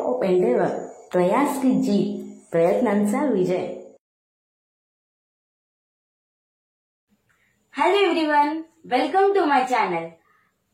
Of endeavour, प्रयास की जीत, प्रयत्नांचा विजय। Hello everyone, welcome to my channel.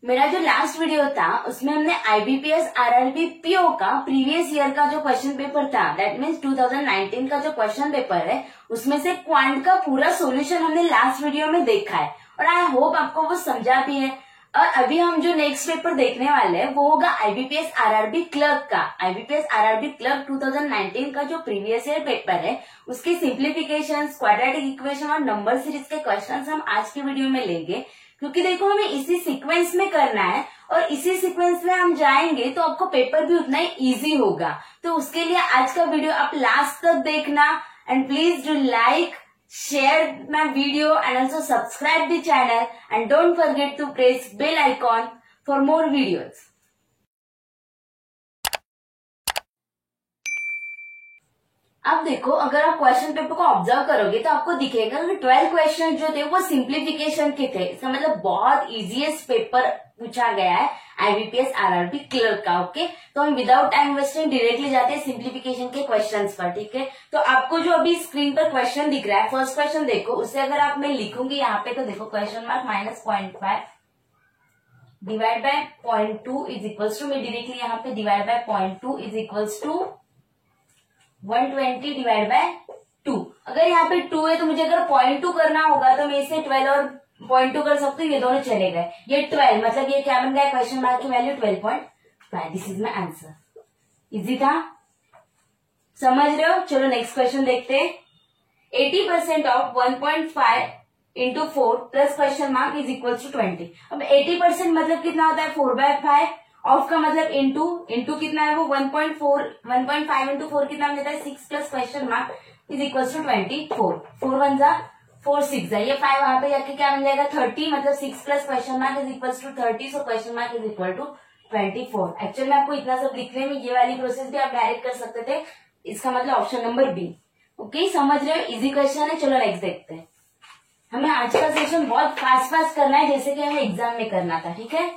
मेरा जो लास्ट वीडियो था उसमें हमने आईबीपीएस आरआरबी पीओ का प्रीवियस ईयर का जो क्वेश्चन पेपर था, दैट मीन्स 2019 का जो क्वेश्चन पेपर है, उसमें से क्वांट का पूरा सॉल्यूशन हमने लास्ट वीडियो में देखा है और आई होप आपको वो समझा भी है। और अभी हम जो नेक्स्ट पेपर देखने वाले हैं वो होगा आईबीपीएस आरआरबी क्लर्क का। आईबीपीएस आरआरबी क्लर्क 2019 का जो प्रीवियस ईयर पेपर है उसके सिंप्लीफिकेशन, क्वाड्रेटिक इक्वेशन और नंबर सीरीज के क्वेश्चंस हम आज की वीडियो में लेंगे, क्योंकि देखो हमें इसी सीक्वेंस में करना है और इसी सीक्वेंस में हम जाएंगे तो आपको पेपर भी उतना ही इजी होगा। तो उसके लिए आज का वीडियो आप लास्ट तक देखना and please do like, share my video and also subscribe the channel and don't forget to press bell icon for more videos. अब देखो, अगर आप क्वेश्चन पेपर को ऑब्जर्व करोगे तो आपको दिखेगा कि 12 क्वेश्चन जो थे वो सिंप्लीफिकेशन के थे। इसका मतलब बहुत इजीएस्ट पेपर पूछा गया है आईबीपीएस आरआरबी क्लर्क का। ओके, तो हम विदाउट टाइम वेस्टिंग डायरेक्टली जाते हैं सिंप्लीफिकेशन के क्वेश्चंस पर। ठीक है, तो आपको जो अभी स्क्रीन पर क्वेश्चन दिख रहा है, फर्स्ट क्वेश्चन देखो, उससे अगर आप मैं लिखूंगी यहाँ पे तो देखो question mark -0.5 divide by 0.2 is equals to, मैं डायरेक्टली यहाँ पे divide by 0.2 is equals to 120 divide by 2। अगर यहाँ पे 2 है तो मुझे अगर 0.2 करना होगा तो मैं इसे 12 और 0.2 कर सकती हूँ, ये दोनों चले गए। ये 12 मतलब ये क्या बन गया, क्वेश्चन मार्क की value 12.5। This is my answer. Easy था, समझ रहे हो? चलो नेक्स्ट क्वेश्चन देखते हैं। 80% of 1.5 into 4 plus question mark is equal to 20। अब 80% मतलब कितना होता है, 4/5। ऑफ का मतलब इंटू कितना है वो 1.5 इंटू 4 कितना मिलता है 6 plus question mark is equal to 24। 4 1 जा 4 6 जा, ये 5 वहां पे जाके क्या बन जाएगा 30, मतलब 6 plus question mark is equal to 30, so question mark is equal to 24। Actual में आपको इतना सब लिखने में ये वाली प्रोसेस भी आप डायरेक्ट कर सकते थे, इसका मतलब ऑप्शन नंबर बी। ओके, समझ रहे हो? इजी क्वेश्चन है। चलो नेक्स्ट देखते हैं। हमें आज का सेशन बहुत फास्ट करना है, जैसे कि हमें एग्जाम में करना था। ठीक है,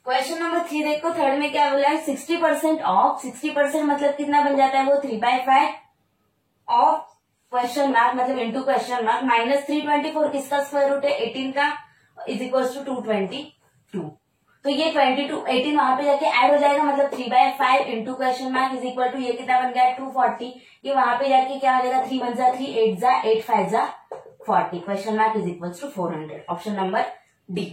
क्वेश्चन नंबर 3 देखो, थर्ड में क्या बोला है, 60% ऑफ, 60% मतलब कितना बन जाता है वो 3/5 ऑफ क्वेश्चन मार्क मतलब इंटू क्वेश्चन मार्क माइनस 324 किसका स्क्वायर रूट है 18 का इज इक्वल टू 222। तो ये 22 18 वहां पे जाके ऐड हो जाएगा, मतलब 3/5 into question mark is equal to ये कितना बन गया 240। ये वहां पे जाके क्या हो जाएगा 3 1 जा 3 8 जा 8 5 जा 40। Question mark is equal to 400। Option number D.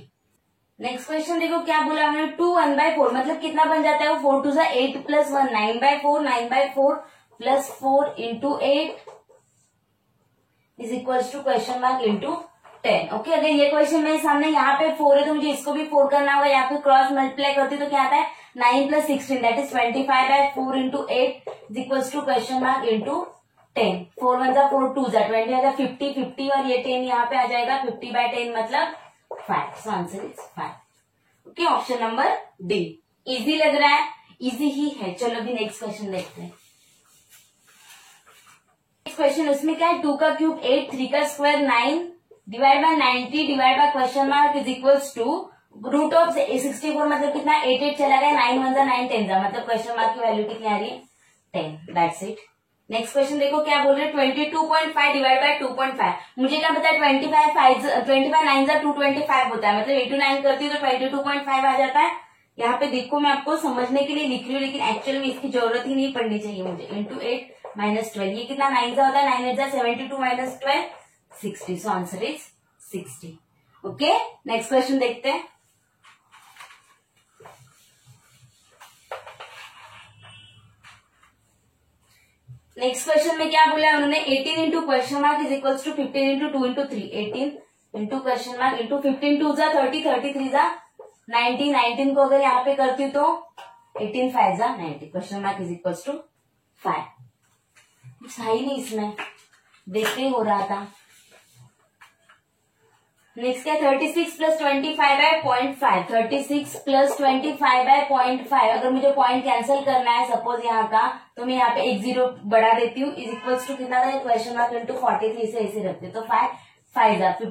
Next question देखो क्या बोला हमने, 2 1/4 मतलब कितना बन जाता है वो 4 2 जा 8 plus 1 9/4 9/4 plus 4 into 8 is equal to question mark into 10। Okay, अगर ये क्वेश्चन मेरे सामने यहाँ पे 4 है तो मुझे इसको भी 4 करना होगा, यहाँ पे क्रॉस मल्टीप्लाई करती तो क्या आता है 9 plus 16 that is 25/4 into 8 is equal to question mark into 10। 4 1 जा 4 2 जा 20 जा 50 50 और ये 10 यहाँ पे आ जाएगा 50/10 मतलब 5। So answer is 5। Okay, option number D. Easy लग रहा है? इजी ही है। चलो अभी नेक्स्ट क्वेश्चन देखते हैं। नेक्स्ट क्वेश्चन उसमें क्या है, 2 का क्यूब 8 3 का square 9 divide by 90 divide by question mark is equals to root of 64 मतलब कितना 8 8 चला गया 9 1 जा 9 10 जा, मतलब क्वेश्चन मार्क की वैल्यू कितनी आ रही है 10। That's it. नेक्स्ट क्वेश्चन देखो क्या बोल रहे हैं, 22.5 डिवाइड बाय 2.5। मुझे क्या पता है 25 9 जा 225 होता है, मतलब 8 9 करती हूँ तो 22.5 आ जाता है। यहाँ पे देखो मैं आपको समझने के लिए लिख रही हूँ, लेकिन एक्चुअल में इसकी जरूरत ही नहीं पड़नी चाहिए मुझे। इंटू 8 माइनस 12 ये कितना 9 जा होता है 9 8 जा 72 minus 12 60। So answer is 60। Okay, next question देखते हैं। नेक्स्ट क्वेश्चन में क्या बोला है उन्होंने, 18 into question mark is equal to 15 into 2 into 3। 18 into question mark into 15 2 जा 30 30 3 जा 90 19 को अगर यहाँ पे करती हूँ तो 18 5 जा 90। Question mark is equal to 5। कुछ है ही नहीं इसमें, देखते ही हो रहा था। नेक्स्ट क्या 36 प्लस 25/0.5। 36 प्लस 25/0.5 अगर मुझे पॉइंट कैंसिल करना है सपोज यहाँ का, तो मैं यहाँ पे एक 0 बढ़ा देती हूँ इज इक्वल्स टू कितना था क्वेश्चन मार्क इंटू 43 से ऐसे रखती हूँ तो 5 5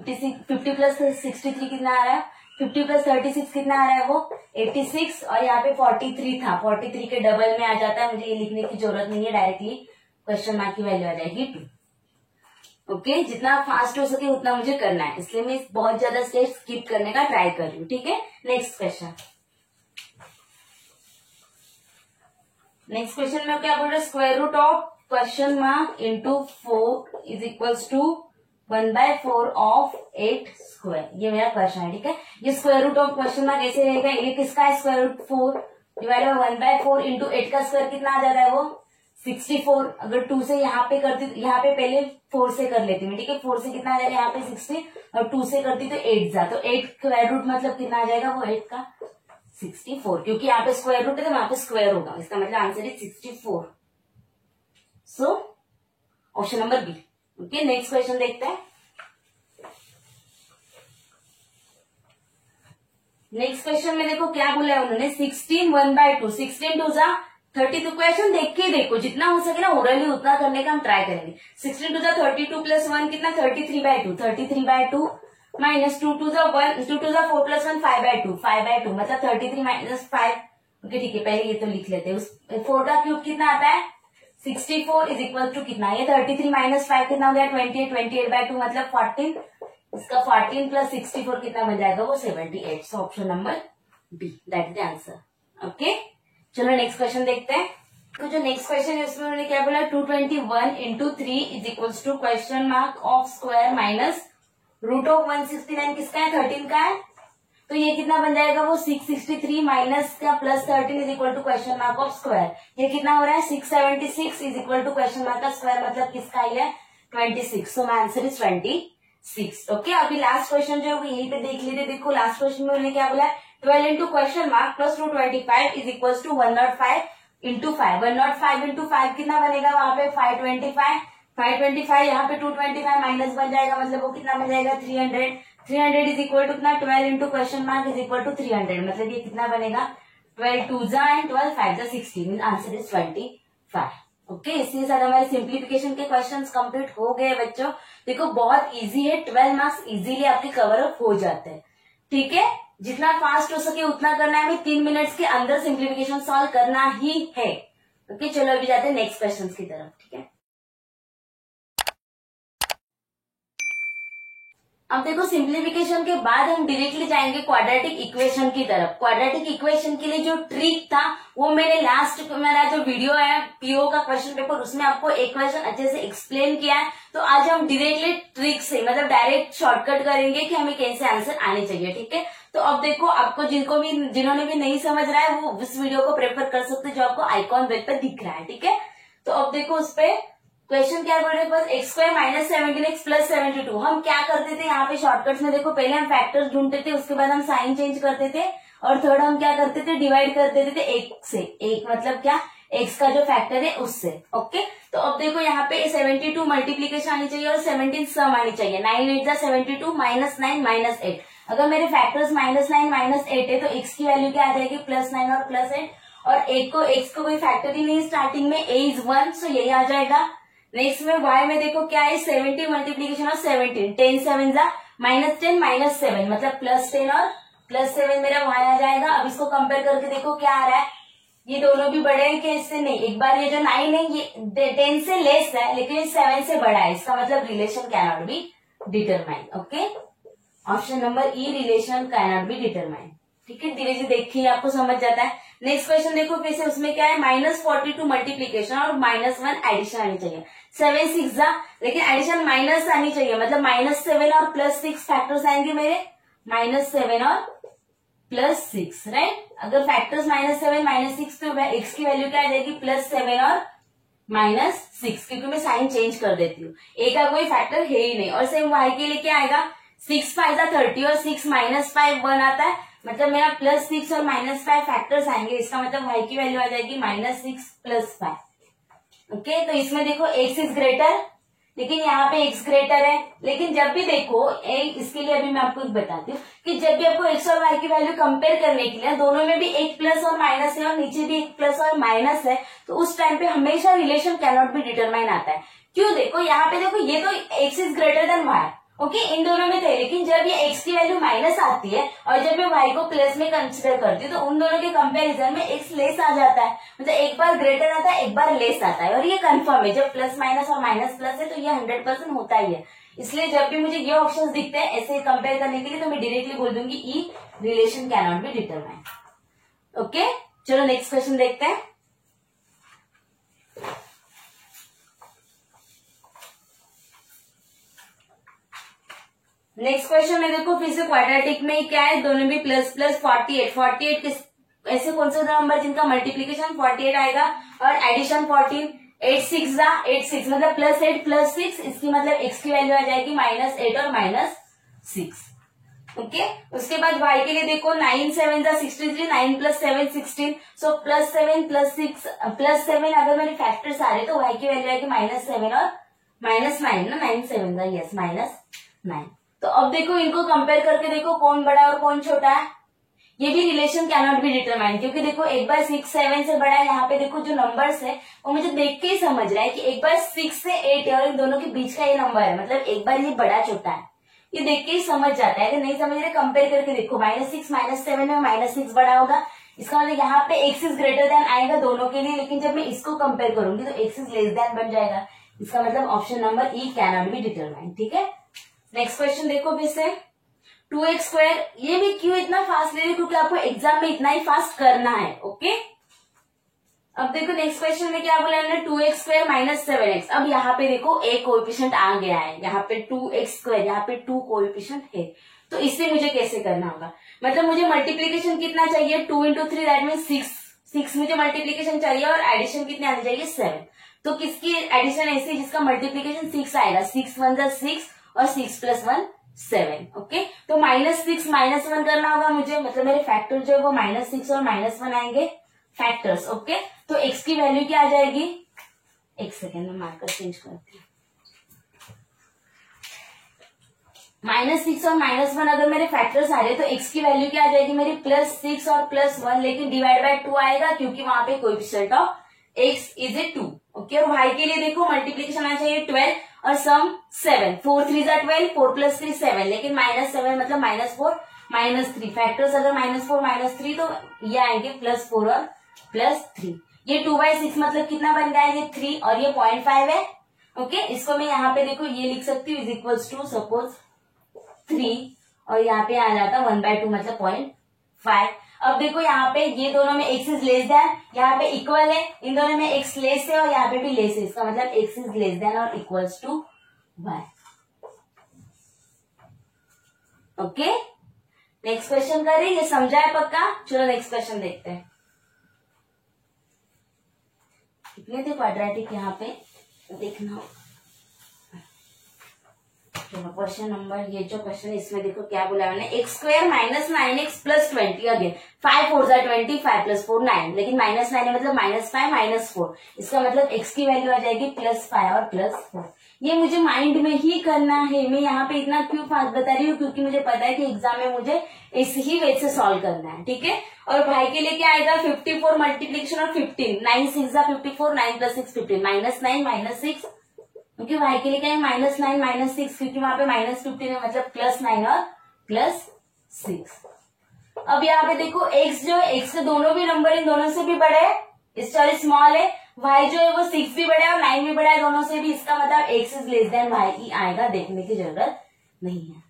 50 प्लस 63 कितना आ रहा है 50 प्लस 36 कितना आ रहा है वो 86, और यहाँ पे 43 था, 43 के डबल में आ जाता है, मुझे ये लिखने की जरूरत नहीं है, डायरेक्टली क्वेश्चन मार्क की वैल्यू आ जाएगी 2। ओके, जितना फास्ट हो सके उतना मुझे करना है, इसलिए मैं बहुत ज्यादा स्टेप स्किप करने का ट्राई कर रही हूँ। ठीक है, नेक्स्ट क्वेश्चन। नेक्स्ट क्वेश्चन में क्या बोल रहे हैं, square root of question mark into 4 is equals to 1/4 of 8 square. ये मेरा क्वेश्चन है। ठीक है, ये square root of question mark ऐसे रहेगा, ये किसका है square root 4 divide by 1/4 into 8 का स्क्वायर कितना आ जाता है वो 64। अगर 2 से यहाँ पे करती, यहाँ पे पहले 4 से कर लेती हूँ। ठीक है, 4 से कितना आ जाएगा यहाँ पे 60, और 2 से करती तो 8 जा, तो 8 स्क्वायर रूट मतलब कितना आ जाएगा वो 8 का 64, क्योंकि यहाँ पे स्क्वायर रूट है तो वहां पे स्क्वायर होगा, इसका मतलब answer is 64। So option number B. Okay, next question देखते हैं। नेक्स्ट क्वेश्चन में देखो क्या बोला है उन्होंने, 16 1/2, 16 2 जा 32। क्वेश्चन देख के देखो, जितना हो सके ना ओरली उतना करने का हम ट्राई करेंगे। 16 2 जा 32 प्लस 1 कितना 33/2, 33/2 माइनस 2 2 जा 1, 2 2 जा 4 प्लस 1 5/2, 5/2 मतलब 33 माइनस 5। ओके ठीक है, पहले ये तो लिख लेते हैं। उस 4 का क्यूब कितना आता है 64 इज इक्वल टू कितना, ये 33 माइनस 5 कितना हो गया 28, 28/2 मतलब 14, इसका 14 प्लस 64 कितना बन जाएगा वो 78। So option number B, that is the answer. Okay, चलो नेक्स्ट क्वेश्चन देखते हैं। तो जो नेक्स्ट क्वेश्चन है उसमें उन्होंने क्या बोला, 221 into 3 is equals to question mark of square minus root of 169 किसका है 13 का है, तो ये कितना बन जाएगा वो 663 माइनस का plus 13 is equal to question mark of square. ये कितना हो रहा है 676 is equal to question mark का स्क्वायर मतलब किसका ही है 26। So my answer is 26। Okay, अभी लास्ट क्वेश्चन जो है यहीं पे देख लीजिए। देखो लास्ट क्वेश्चन में उन्होंने क्या बोला, 12 into question mark plus 225 is equal to 105 into 5। 105 into 5 कितना बनेगा वहां पे 525, 525 यहाँ पे 225 माइनस बन जाएगा, मतलब वो कितना बन जाएगा 300। 300 इज इक्वल टू कितना 12 into question mark is equal to 300, मतलब ये कितना बनेगा 12 2 जा एंड 12 5 जा 16, आंसर इज 25। ओके, इसके साथ हमारे सिंप्लीफिकेशन के क्वेश्चंस कंप्लीट हो गए बच्चों। देखो बहुत इजी है, 12 मार्क्स इजीली आपके कवर अप हो जाते हैं। ठीक है, जितना फास्ट हो सके उतना करना है, हमें 3 मिनट्स के अंदर सिंप्लीफिकेशन सॉल्व करना ही है। ओके, चलो अभी जाते हैं नेक्स्ट क्वेश्चन की तरफ। ठीक है, अब देखो सिंप्लीफिकेशन के बाद हम डायरेक्टली जाएंगे क्वाड्रेटिक इक्वेशन की तरफ। क्वाड्रेटिक इक्वेशन के लिए जो ट्रिक था वो मैंने लास्ट मेरा जो वीडियो है पीओ का क्वेश्चन पेपर उसमें आपको इक्वेशन अच्छे से एक्सप्लेन किया है। तो आज हम डायरेक्टली ट्रिक से मतलब डायरेक्ट शॉर्टकट करेंगे कि हमें कैसे आंसर आने चाहिए। ठीक है, तो अब देखो आपको जिन्होंने भी नहीं समझ रहा है वो इस वीडियो को प्रेफर कर सकते हैं जो आपको आइकॉन बेल पे दिख रहा है। ठीक है, तो अब देखो उस पे क्वेश्चन क्या बोल रहे हैं, x square minus 17x plus 72। हम क्या करते थे यहाँ पे शॉर्टकट्स में, देखो पहले हम फैक्टर्स ढूंढते थे, उसके बाद हम साइन चेंज करते थे, और थर्ड हम क्या करते थे डिवाइड कर देते थे एक से। एक मतलब क्या, एक्स का जो फैक्टर है उससे। ओके, तो अब देखो यहाँ पे 72 मल्टीप्लीकेशन आनी चाहिए और 17 सम आनी चाहिए। 9 8 जा 72 माइनस 9 माइनस 8। अगर मेरे फैक्टर्स माइनस 9 माइनस 8 है तो एक्स की वैल्यू क्या आ जाएगी प्लस 9 और प्लस 8, और एक्स को कोई फैक्टर ही नहीं स्टार्टिंग में, a इज 1, सो यही आ जाएगा। नेक्स्ट में y में देखो क्या है 70 मल्टीप्लीकेशन ऑफ 17, 10 7 जा माइनस 10 माइनस 7 मतलब प्लस 10 और प्लस 7 मेरा y आ जाएगा। अब इसको कंपेयर करके देखो क्या आ रहा है, ये दोनों भी बड़े हैं कि इससे नहीं। एक बार ये जो 9 है ये 10 से लेस है लेकिन ये 7 से बड़ा है, इसका मतलब relation can not be determine. Okay, option number E, relation can not be determine. ठीक है, धीरे धीरे देखिए आपको समझ जाता है। नेक्स्ट क्वेश्चन देखो फिर से, उसमें क्या है -42 मल्टीप्लीकेशन और -1 एडिशन आनी चाहिए। 7 6 जा, लेकिन एडिशन माइनस आनी चाहिए, मतलब -7 और +6 फैक्टर्स आएंगे मेरे, -7 और +6 राइट। अगर फैक्टर्स -7 -6 तो एक्स की वैल्यू क्या आ जाएगी +7 और -6, क्योंकि मैं साइन चेंज कर देती हूँ, ए का कोई फैक्टर है ही नहीं। और सेम वाई के लिए क्या आएगा 6 5 जा 30 और 6 -5 1 आता है, मतलब मेरा +6 और -5 फैक्टर्स आएंगे, इसका मतलब y की वैल्यू आ जाएगी -6 + 5। ओके, तो इसमें देखो x इज ग्रेटर, लेकिन यहाँ पे x ग्रेटर है। लेकिन जब भी देखो इसके लिए अभी मैं आपको बताती हूँ कि जब भी आपको x और y की वैल्यू कंपेयर करने के लिए दोनों में भी एक प्लस और माइनस है और नीचे भी एक प्लस और माइनस है, तो उस टाइम पे हमेशा relation can not be determine आता है। क्यों, देखो यहाँ पे देखो ये तो x is greater then y okay in दोनों में थे, लेकिन जब ये x की वैल्यू माइनस आती है और जब मैं y को प्लस में कंसिडर करती हूँ तो उन दोनों के कंपैरिजन में x लेस आ जाता है, मतलब एक बार ग्रेटर आता है एक बार लेस आता है, और ये कंफर्म है जब प्लस माइनस और माइनस प्लस है तो ये 100% होता ही है। इसलिए जब भी मुझे ये ऑप्शंस दिखते हैं ऐसे कंपेयर करने के लिए तो मैं डायरेक्टली बोल दूंगी E relation can not be determined. Okay चलो नेक्स्ट क्वेश्चन देखते हैं। नेक्स्ट क्वेश्चन में देखो फिर से क्वाड्रेटिक में क्या है, दोनों भी प्लस प्लस 48 किस ऐसे कौन से नंबर जिनका मल्टीप्लीकेशन 48 आएगा और एडिशन 14, 8 6 8 मतलब प्लस 8 प्लस 6, इसकी मतलब x की वैल्यू आ जाएगी -8 और -6। ओके उसके बाद y के लिए देखो 9 7 63, 9 + 7 16, सो +7 + 6 +7 अगर मेरे फैक्टर्स आ रहे तो y की वैल्यू आएगी -7 और -9 ना, 9 7 यस -9। तो अब देखो इनको कंपेयर करके देखो कौन बड़ा है और कौन छोटा है। ये भी relation can not be determined, क्योंकि देखो एक बार 6 7 से बड़ा है, यहाँ पे देखो जो नंबर्स है वो मुझे देख के ही समझ रहा है कि एक बार 6 से 8 है और इन दोनों के बीच का ये नंबर है, मतलब एक बार ये बड़ा छोटा है, ये देख के ही समझ जाता है। अगर नहीं समझ रहे कंपेयर करके देखो -6 -7 में -6 बड़ा होगा, इसका मतलब यहाँ पे x इज ग्रेटर देन आएगा दोनों के लिए, लेकिन जब मैं इसको कंपेयर करूंगी तो x इज लेस देन बन जाएगा। इसका मतलब option number E can not be determined. ठीक है नेक्स्ट क्वेश्चन देखो फिर से 2x², ये भी क्यों इतना फास्ट ले रही हूँ क्योंकि आपको एग्जाम में इतना ही फास्ट करना है। ओके अब देखो नेक्स्ट क्वेश्चन में क्या बोला हमने 2x² - 7x। अब यहाँ पे देखो एक कोएफिशिएंट आ गया है, यहाँ पे 2x², यहाँ पे 2 कोएफिशिएंट है, तो इससे मुझे कैसे करना होगा, मतलब मुझे मल्टीप्लीकेशन कितना चाहिए 2 × 3 दैट मीन 6 मुझे मल्टीप्लीकेशन चाहिए और एडिशन कितने आनी चाहिए 7। तो किसकी एडिशन ऐसी जिसका मल्टीप्लीकेशन 6 आएगा, 6 1 6 और 6 + 1 7। ओके तो -6 -1 करना होगा मुझे, मतलब मेरे फैक्टर जो है वो -6 और -1 आएंगे फैक्टर्स। ओके तो x की वैल्यू क्या आ जाएगी, एक सेकेंड में मार्कर चेंज करती हूँ। -6 और -1 अगर मेरे फैक्टर्स आ रहे हैं तो x की वैल्यू क्या आ जाएगी मेरी +6 और +1, लेकिन डिवाइड बाय 2 आएगा क्योंकि वहां पे coefficient of x is a 2। Okay और y के लिए देखो मल्टीप्लीकेशन आना चाहिए 12 और सम 7, 4 3 12, 4 + 3 7, लेकिन -7 मतलब -4 -3, फैक्टर्स अगर -4 -3 तो ये आएंगे +4 और +3। ये 2/6 मतलब कितना बन गया है, ये 3 और ये 0.5 है। ओके इसको मैं यहाँ पे देखो ये लिख सकती हूँ = सपोज 3 और यहाँ पे आ जाता 1/2 मतलब 0.5। अब देखो यहाँ पे ये दोनों में x इज लेस देन, यहाँ पे इक्वल है, इन दोनों में x लेस है और यहाँ पे भी लेस है, इसका मतलब x इज लेस देन और equals to y। Okay next question करें, ये समझा है पक्का। चलो नेक्स्ट क्वेश्चन देखते हैं। कितने थे क्वाड्रेटिक यहाँ पे देखना। क्वेश्चन नंबर ये जो क्वेश्चन है इसमें देखो क्या बोला मैंने, x² - 9x + 20 अगेन 5 4 20, 5 + 4 9, लेकिन -9 है मतलब -5 - 4, इसका मतलब x की वैल्यू आ जाएगी +5 और +4। ये मुझे माइंड में ही करना है, मैं यहाँ पे इतना क्यों फास्ट बता रही हूँ क्योंकि मुझे पता है कि एग्जाम में मुझे इस ही वे से सॉल्व करना है। ठीक है और भाई के लिए क्या आएगा 54 मल्टीप्लीकेशन और 15, 9 6 54, 9 + 6 15, -9 -6, क्योंकि y के लिए क्या है -9 -6, क्योंकि वहां पे -15 है मतलब +9 और +6। अब यहाँ पे देखो x जो है x के दोनों भी नंबर इन दोनों से भी बड़े है, सॉरी स्मॉल है, y जो है वो 6 भी बड़ा है और 9 भी बड़ा है दोनों से भी, इसका मतलब x is less then y ही आएगा, देखने की जरूरत नहीं है।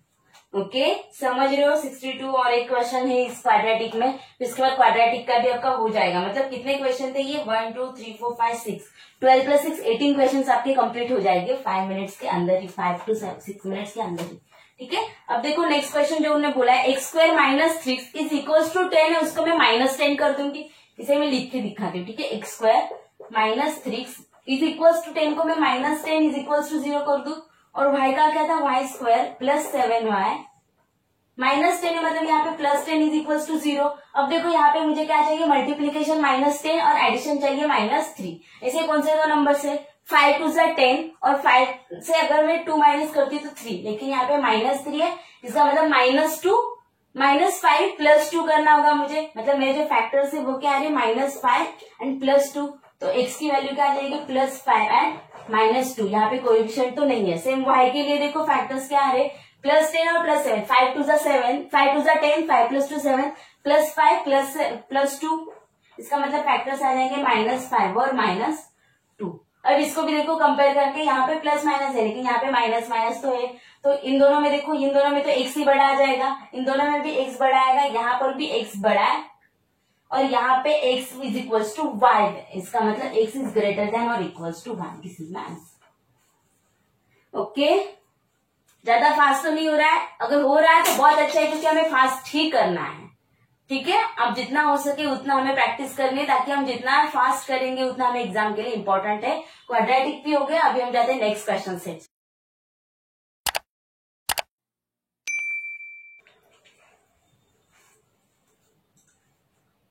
ओके समझ रहे हो। 62 और एक क्वेश्चन है इस क्वाड्रेटिक में, इसके बाद क्वाड्रेटिक का भी आपका हो जाएगा। मतलब कितने क्वेश्चन थे ये 1 2 3 4 5 6, 12 + 6 18 क्वेश्चन आपके कंप्लीट हो जाएंगे 5 मिनट्स के अंदर ही, 5 to 6 मिनट्स के अंदर ही। ठीक है अब देखो नेक्स्ट क्वेश्चन जो उन्होंने बोला है x² - 3 = 10 है, उसको मैं -10 कर दूंगी, इसे मैं लिख के दिखाती हूँ। ठीक है x² - 3 = 10 को मैं -10 = 0 कर दूं, और y का क्या था y² + 7y -10 मतलब यहाँ पे +10 = 0। अब देखो यहाँ पे मुझे क्या चाहिए मल्टीप्लीकेशन -10 और एडिशन चाहिए -3। ऐसे कौन से दो नंबर से 5 2 10 और 5 से अगर मैं 2 माइनस करती तो 3, लेकिन यहाँ पे -3 है, इसका मतलब -2 -5 + 2 करना होगा मुझे, मतलब मेरे जो फैक्टर्स है वो क्या आ रहे हैं -5 एंड +2, तो x की वैल्यू क्या आ जाएगी +5 एंड -2, यहाँ पे कोएफिशिएंट तो नहीं है। सेम y के लिए देखो फैक्टर्स क्या आ रहे +10 और +7, 5 2 7, 5 2 10, 5 + 2 7, +5 +2, इसका मतलब फैक्टर्स आ जाएंगे -5 और -2। अब इसको भी देखो कंपेयर करके, यहाँ पे प्लस माइनस है लेकिन यहाँ पे माइनस माइनस तो है, तो इन दोनों में देखो, इन दोनों में तो x ही बड़ा आ जाएगा, इन दोनों में भी x बड़ा आएगा, यहाँ पर भी x बड़ा है और यहाँ पे x = y, इसका मतलब x इज ग्रेटर देन और equals to 1। This is my answer. Okay, ज्यादा फास्ट तो नहीं हो रहा है, अगर हो रहा है तो बहुत अच्छा है क्योंकि हमें फास्ट ही करना है। ठीक है, अब जितना हो सके उतना हमें प्रैक्टिस करनी है, ताकि हम जितना फास्ट करेंगे उतना हमें एग्जाम के लिए इंपॉर्टेंट है। क्वाड्रेटिक भी हो गया, अभी हम जाते हैं नेक्स्ट क्वेश्चन से।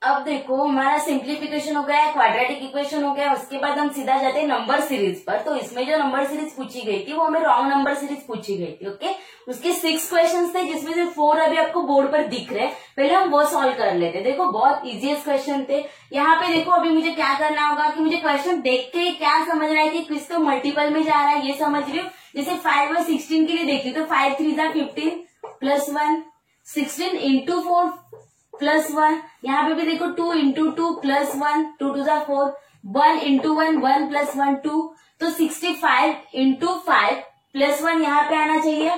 अब देखो हमारा सिंप्लीफिकेशन हो गया है, क्वाड्रेटिक इक्वेशन हो गया, उसके बाद हम सीधा जाते हैं नंबर सीरीज पर। तो इसमें जो नंबर सीरीज पूछी गई थी वो हमें रॉन्ग नंबर सीरीज पूछी गई थी। ओके, उसके 6 क्वेश्चंस थे जिसमें से 4 अभी आपको बोर्ड पर दिख रहे हैं, पहले हम वो सॉल्व कर लेते। देखो बहुत इजीएस्ट क्वेश्चन थे। यहाँ पे देखो अभी मुझे क्या करना होगा कि मुझे क्वेश्चन देख के क्या समझ रहा है कि किस तो मल्टीपल में जा रहा है, ये समझ रही हूँ। जैसे 5 और 16 के लिए देखती हूँ तो 5 3 15 +1, 16 × 4 +1, यहाँ पे भी देखो 2 × 2 +1, 2 2 4, 1 × 1 1 +1 2, तो 65 × 5 +1 यहाँ पे आना चाहिए।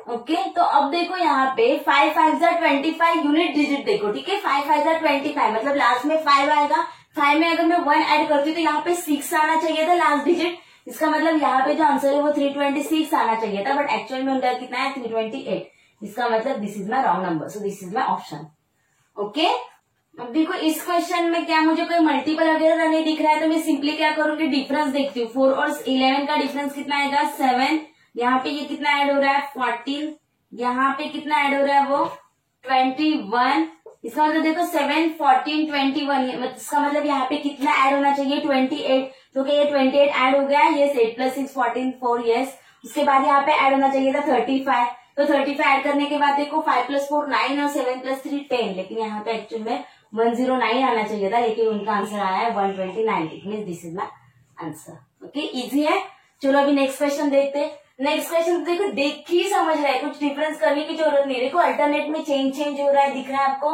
ओके, तो अब देखो यहाँ पे 5 5 25 यूनिट डिजिट देखो। ठीक है, 5 5 25 मतलब लास्ट में 5 आएगा, 5 में अगर मैं 1 ऐड करती हूँ तो यहाँ पे 6 आना चाहिए था लास्ट डिजिट, इसका मतलब यहाँ पे जो आंसर है वो 326 आना चाहिए था, बट एक्चुअल में उनका कितना है 328, इसका मतलब this is my wrong number, so this is my option. Okay, अब देखो इस क्वेश्चन में क्या मुझे कोई मल्टीपल वगैरह नहीं दिख रहा है, तो मैं सिंपली क्या करूंगी, डिफरेंस देखती हूँ। 4 और 11 का डिफरेंस कितना आएगा 7, यहाँ पे ये कितना ऐड हो रहा है 14, यहाँ पे कितना ऐड हो रहा है वो 21, इसका मतलब देखो 7 14 21, इसका मतलब यहाँ पे कितना ऐड होना चाहिए 28, तो क्या ये 28 ऐड हो गया, ये 8 + 6 14 4, यस। उसके बाद यहाँ पे ऐड होना चाहिए था 35, तो 35 ऐड करने के बाद देखो 5 + 4 9 और 7 + 3 10, लेकिन यहाँ पे एक्चुअल में 109 आना चाहिए था, लेकिन उनका आंसर आया है 129, means this is my answer. Okay, easy है। चलो अभी नेक्स्ट क्वेश्चन देखते हैं। नेक्स्ट क्वेश्चन देखो देख ही समझ रहा है, कुछ डिफरेंस करने की जरूरत नहीं। देखो अल्टरनेट में चेंज हो रहा है, दिख रहा है आपको,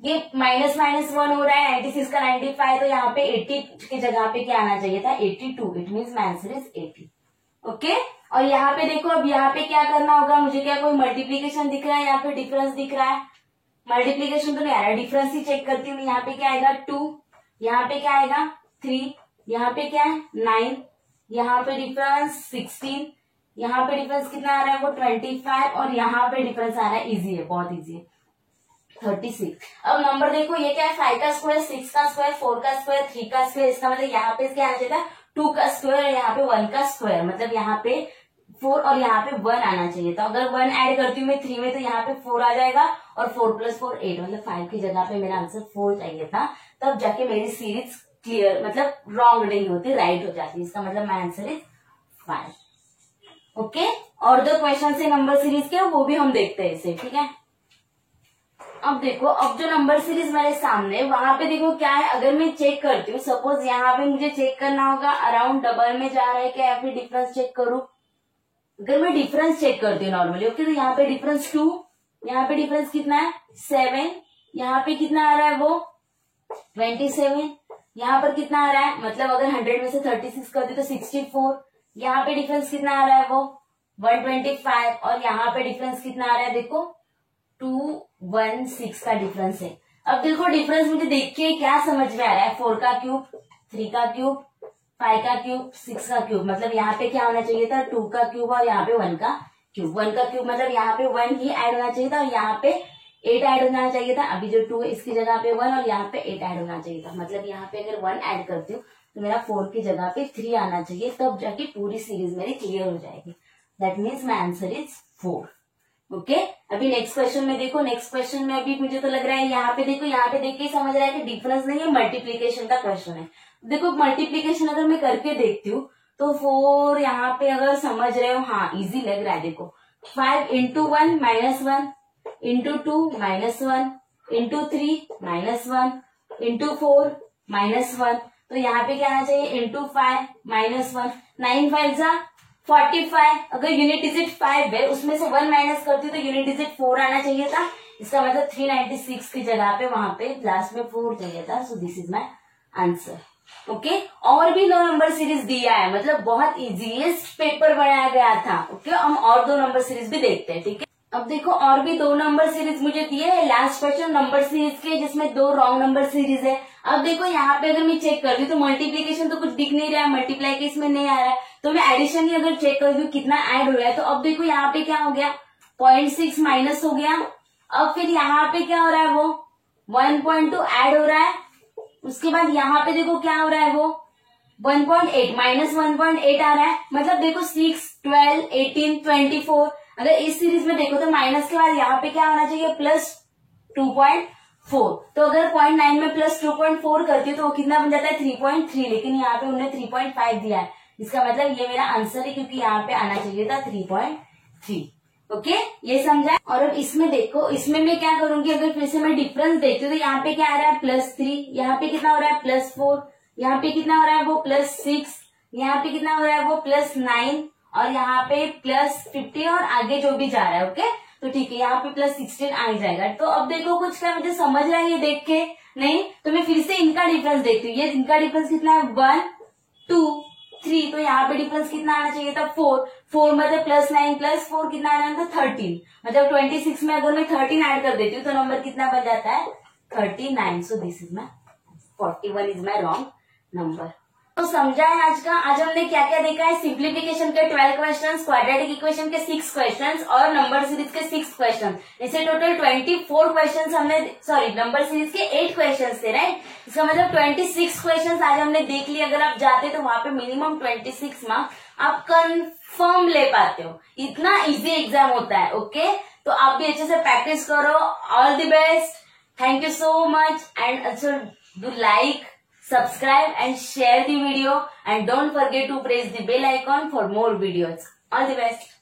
ये -1 हो रहा है, 96 का 95, तो यहाँ पे 80 की जगह पे क्या आना चाहिए था 82, it means my answer is 80। Okay, और यहाँ पे देखो अब यहाँ पे क्या करना होगा, मुझे क्या कोई मल्टीप्लीकेशन दिख रहा है, यहाँ पे डिफरेंस दिख रहा है, मल्टीप्लीकेशन तो नहीं आ रहा है, डिफरेंस ही चेक करती हूँ। यहाँ पे क्या आएगा 2, यहाँ पे क्या आएगा 3, यहाँ पे क्या है 9, यहाँ पे डिफरेंस 16, यहाँ पे डिफरेंस कितना आ रहा है वो 25, और यहाँ पे डिफरेंस आ रहा है, इजी है, बहुत इजी है 36। अब नंबर देखो ये क्या है 5 का स्क्वायर, 6 का स्क्वायर, 4 का स्क्वायर, 3 का स्क्वायर, इसका मतलब यहाँ पे क्या आना चाहिए था 2 का स्क्वायर और यहाँ पे 1 का स्क्वायर, मतलब यहाँ पे 4 और यहाँ पे 1 आना चाहिए था। अगर 1 ऐड करती हूँ मैं 3 में तो यहाँ पे 4 आ जाएगा, और 4 + 4 8, मतलब 5 की जगह पे मेरा आंसर 4 चाहिए था, तब जाके मेरी सीरीज क्लियर, मतलब रॉन्ग नहीं होती, राइट हो जाती, इसका मतलब माय आंसर इज 5। ओके, और दो क्वेश्चन से नंबर सीरीज के वो भी हम देखते हैं इसे। ठीक है, अब देखो अब जो नंबर सीरीज मेरे सामने, वहां पे देखो क्या है, अगर मैं चेक करती हूँ, सपोज यहाँ पे मुझे चेक करना होगा अराउंड डबल में जा रहा है क्या, या फिर डिफरेंस चेक करूं। अगर मैं डिफरेंस चेक करती हूँ नॉर्मली, ओके, तो यहाँ पे डिफरेंस 2, यहाँ पे डिफरेंस कितना है 7, यहाँ पे कितना आ रहा है वो 27, यहाँ पर कितना आ रहा है, मतलब अगर 100 में से 36 कर दी तो 64, यहाँ पे डिफरेंस कितना आ रहा है वो 125, और यहाँ पे डिफरेंस कितना आ रहा है देखो 216 का डिफरेंस है। अब देखो डिफरेंस मुझे देख के क्या समझ में आ रहा है, 4 का क्यूब, 3 का क्यूब, 5 का क्यूब, 6 का क्यूब, मतलब यहाँ पे क्या होना चाहिए था 2 का क्यूब और यहाँ पे 1 का क्यूब। 1 का क्यूब मतलब यहाँ पे 1 ही ऐड होना चाहिए था और यहाँ पे 8 ऐड होना चाहिए था। अभी जो 2 है इसकी जगह पे 1 और यहाँ पे 8 ऐड होना चाहिए था, मतलब यहाँ पे अगर 1 ऐड करती हूँ तो मेरा 4 की जगह पे 3 आना चाहिए, तब जाके पूरी सीरीज मेरी क्लियर हो जाएगी। That means my answer is 4। Okay, अभी नेक्स्ट क्वेश्चन में देखो, नेक्स्ट क्वेश्चन में अभी मुझे तो लग रहा है यहाँ पे देखो, यहाँ पे देख के समझ रहा है कि डिफरेंस नहीं है, मल्टीप्लीकेशन का क्वेश्चन है। देखो मल्टीप्लीकेशन अगर मैं करके देखती हूँ तो 4 यहाँ पे अगर समझ रहे हो, हाँ इजी लग रहा है। देखो 5 × 1 -1, × 2 -1, × 3 -1, × 4 -1, तो यहाँ पे क्या आना चाहिए इंटू 5 -1, 9 5 जा 45। अगर यूनिट डिजिट 5 है उसमें से 1 माइनस करती हूँ तो यूनिट डिजिट 4 आना चाहिए था, इसका मतलब 396 की जगह पे वहां पे लास्ट में 4 चाहिए था। So this is my answer. Okay, और भी 2 नंबर सीरीज दिया है, मतलब बहुत इजीएस्ट पेपर बनाया गया था। ओके, हम और 2 नंबर सीरीज भी देखते हैं। ठीक है, अब देखो और भी 2 नंबर सीरीज मुझे दिए है लास्ट क्वेश्चन नंबर सीरीज के, जिसमें 2 रॉन्ग नंबर सीरीज है। अब देखो यहाँ पे अगर मैं चेक कर दूं तो मल्टीप्लीकेशन तो कुछ दिख नहीं रहा है, मल्टीप्लाई के इसमें नहीं आ रहा है, तो मैं एडिशन ही अगर चेक कर दूं कितना ऐड हो रहा है, तो अब देखो यहाँ पे क्या हो गया 0.6 माइनस हो गया। अब फिर यहाँ पे क्या हो रहा है वो 1.2 ऐड हो रहा है, उसके बाद यहाँ पे देखो क्या हो रहा है वो 1.8 माइनस 1.8 आ रहा है, मतलब देखो 6 12 18 24। अगर इस सीरीज में देखो तो माइनस के बाद यहाँ पे क्या होना चाहिए +2.4, तो अगर 0.9 में +2.4 करती है तो वो कितना बन जाता है 3.3, लेकिन यहाँ पे उन्होंने 3.5 दिया है, इसका मतलब ये मेरा आंसर है क्योंकि यहाँ पे आना चाहिए था 3.3। ओके, ये समझा। और अब इसमें देखो, इसमें मैं क्या करूंगी, अगर फिर से मैं डिफरेंस देखती हूँ तो यहाँ पे क्या आ रहा है +3, यहाँ पे कितना हो रहा है +4, यहाँ पे कितना हो रहा है वो +6, यहाँ पे कितना हो रहा है वो +9, और यहाँ पे +50 और आगे जो भी जा रहा है। ओके, तो ठीक है, यहाँ पे +16 आ ही जाएगा। तो अब देखो कुछ क्या मुझे समझ रहा है ये देख के नहीं, तो मैं फिर से इनका डिफरेंस देखती हूँ। ये इनका डिफरेंस कितना है 1 2 3, तो यहाँ पे डिफरेंस कितना आना चाहिए था 4 मतलब +9 +4 कितना आना था 13, मतलब 26 में अगर मैं 13 ऐड कर देती हूँ तो नंबर कितना बन जाता है 39। So this is my 41 is my wrong number. तो समझा है आज का। आज हमने क्या क्या देखा है, सिंप्लीफिकेशन के 12 क्वेश्चंस, क्वाड्रेटिक इक्वेशन के 6 क्वेश्चंस और नंबर सीरीज के 6 क्वेश्चंस, इसे टोटल 24 क्वेश्चंस हमने, सॉरी नंबर सीरीज के 8 क्वेश्चंस थे, राइट। इसका मतलब 26 क्वेश्चंस आज हमने देख लिए। अगर आप जाते तो वहां पे मिनिमम 26 मार्क्स आप कंफर्म ले पाते हो, इतना इजी एग्जाम होता है। ओके, तो आप भी अच्छे से प्रैक्टिस करो। All the best, thank you so much, and also do like, subscribe and share the video, and don't forget to press the bell icon for more videos. All the best.